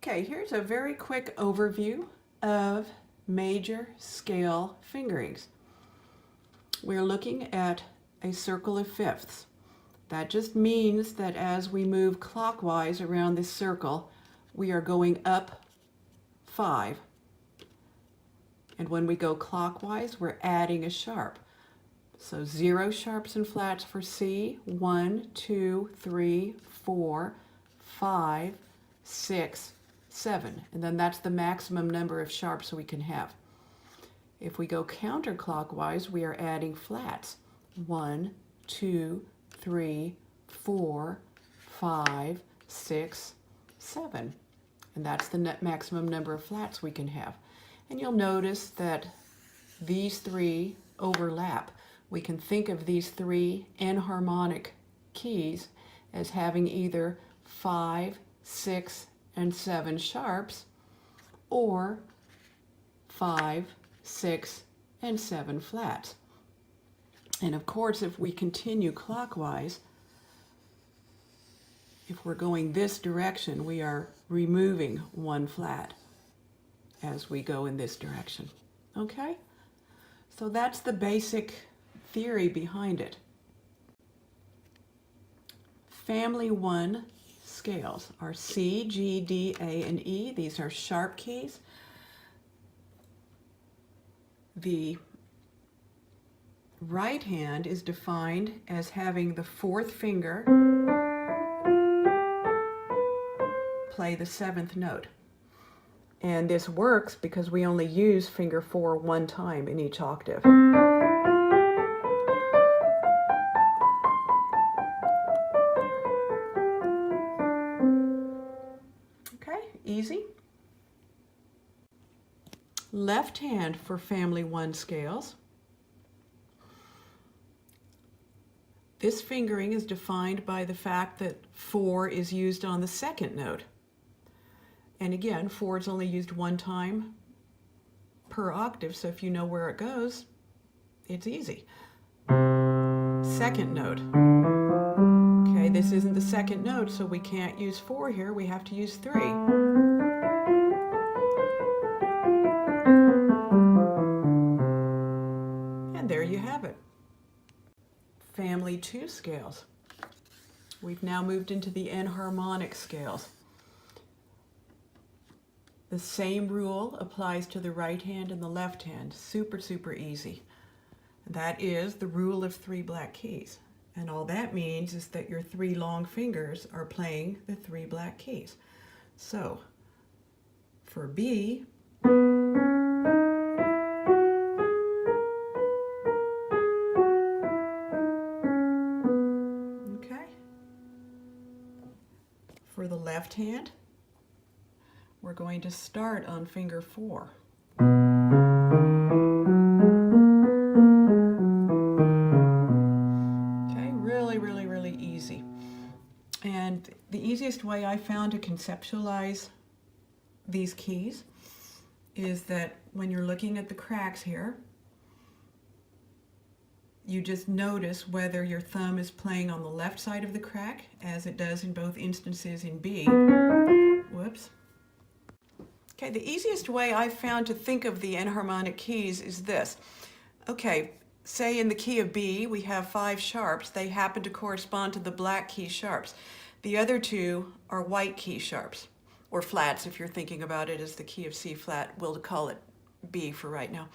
Okay, here's a very quick overview of major scale fingerings. We're looking at a circle of fifths. That just means that as we move clockwise around this circle, we are going up 5. And when we go clockwise, we're adding a sharp. So 0 sharps and flats for C, 1, 2, 3, 4, 5, 6, 7. And then that's the maximum number of sharps we can have. If we go counterclockwise, we are adding flats. 1, 2, 3, 4, 5, 6, 7. And that's the maximum number of flats we can have. And you'll notice that these three overlap. We can think of these three enharmonic keys as having either 5, 6, and 7 sharps, or 5, 6, and 7 flats. And of course, if we continue clockwise, if we're going this direction, we are removing 1 flat as we go in this direction. Okay? So that's the basic theory behind it. Family 1 scales are C, G, D, A, and E. These are sharp keys. The right hand is defined as having the 4th finger play the 7th note. And this works because we only use finger 4 one time in each octave. Okay, easy. Left hand for family 1 scales. This fingering is defined by the fact that 4 is used on the 2nd note. And again, 4 is only used one time per octave, so if you know where it goes, it's easy. 2nd note. Okay, this isn't the 2nd note, so we can't use 4 here, we have to use 3. And there you have it. Family 2 scales. We've now moved into the enharmonic scales. The same rule applies to the right hand and the left hand. Super, super easy. That is the rule of 3 black keys. And all that means is that your 3 long fingers are playing the 3 black keys. So, for B, okay. For the left hand, we're going to start on finger 4. Okay, really, really, really easy. And the easiest way I found to conceptualize these keys is that when you're looking at the cracks here, you just notice whether your thumb is playing on the left side of the crack, as it does in both instances in B. Whoops. Okay, the easiest way I've found to think of the enharmonic keys is this. Okay, say in the key of B we have 5 sharps. They happen to correspond to the black key sharps. The other 2 are white key sharps, or flats if you're thinking about it as the key of C flat. We'll call it B for right now.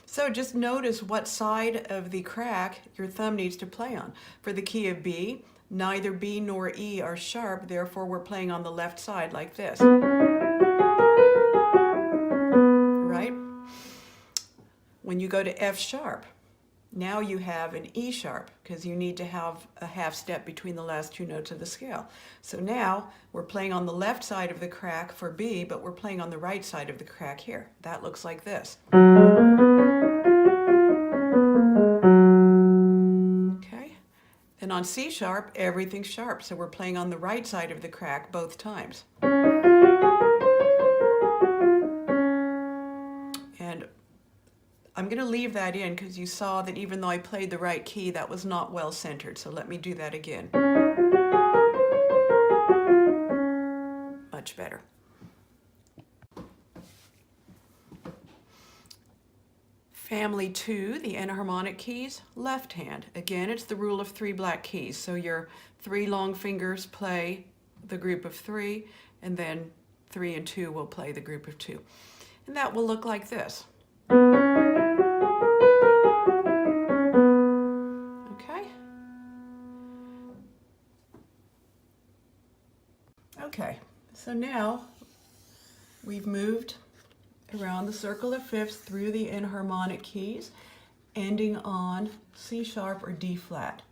So just notice what side of the crack your thumb needs to play on. For the key of B, neither B nor E are sharp, therefore we're playing on the left side like this. Right? When you go to F sharp, now you have an E sharp because you need to have a half step between the last 2 notes of the scale. So now we're playing on the left side of the crack for B, but we're playing on the right side of the crack here. That looks like this. Okay, and on C sharp, everything's sharp, so we're playing on the right side of the crack both times. And I'm going to leave that in because you saw that even though I played the right key, that was not well centered. So let me do that again. Much better. Family 2, the enharmonic keys, left hand. Again, it's the rule of 3 black keys. So your 3 long fingers play the group of 3, and then 3 and 2 will play the group of 2. And that will look like this. Okay? Okay, so now we've moved around the circle of fifths through the enharmonic keys, ending on C sharp or D flat.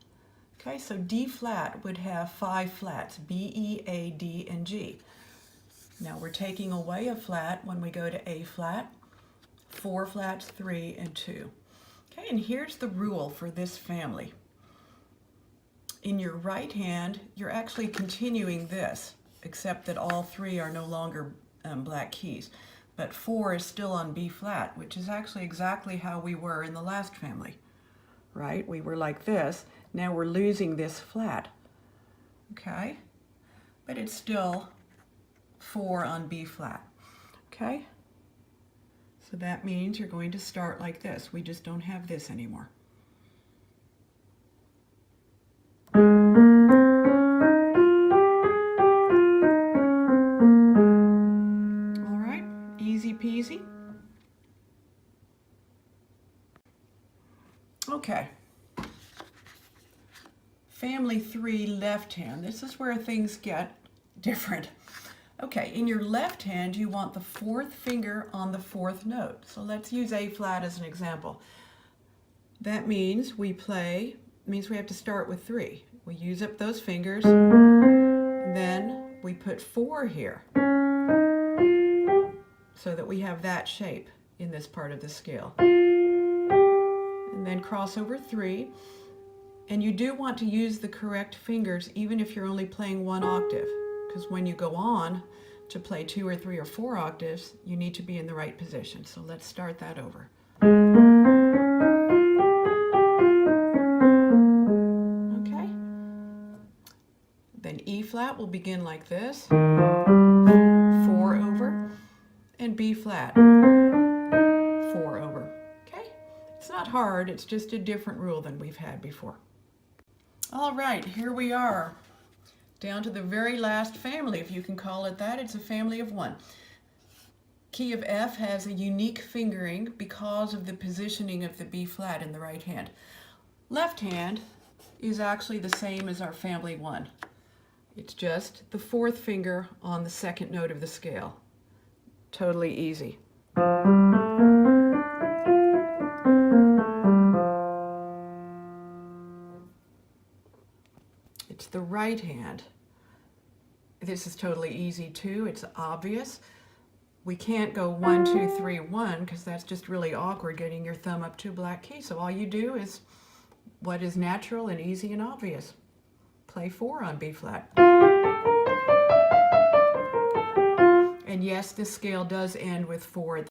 Okay, so D flat would have 5 flats, B, E, A, D, and G. Now we're taking away a flat when we go to A flat, 4 flats, 3 and 2. Okay, and here's the rule for this family. In your right hand, you're actually continuing this, except that all 3 are no longer black keys. But 4 is still on B flat, which is actually exactly how we were in the last family, right? We were like this. Now we're losing this flat, okay? But it's still 4 on B flat, okay? So that means you're going to start like this. We just don't have this anymore. Easy peasy. Okay. Family 3, left hand. This is where things get different. Okay, in your left hand, you want the 4th finger on the 4th note. So let's use A flat as an example. That means we have to start with 3. We use up those fingers, then we put 4 here, so that we have that shape in this part of the scale. And then cross over 3. And you do want to use the correct fingers even if you're only playing 1 octave, because when you go on to play 2 or 3 or 4 octaves, you need to be in the right position. So let's start that over. Okay. Then E flat will begin like this, 4 over, and B flat, 4 over. Okay? It's not hard, it's just a different rule than we've had before. All right, here we are, down to the very last family, if you can call it that. It's a family of 1. Key of F has a unique fingering because of the positioning of the B flat in the right hand. Left hand is actually the same as our family 1. It's just the 4th finger on the 2nd note of the scale. Totally easy. It's the right hand. This is totally easy too. It's obvious. We can't go 1, 2, 3, 1 because that's just really awkward getting your thumb up 2 black keys. So all you do is what is natural and easy and obvious. Play 4 on B flat. And yes, this scale does end with 4 at the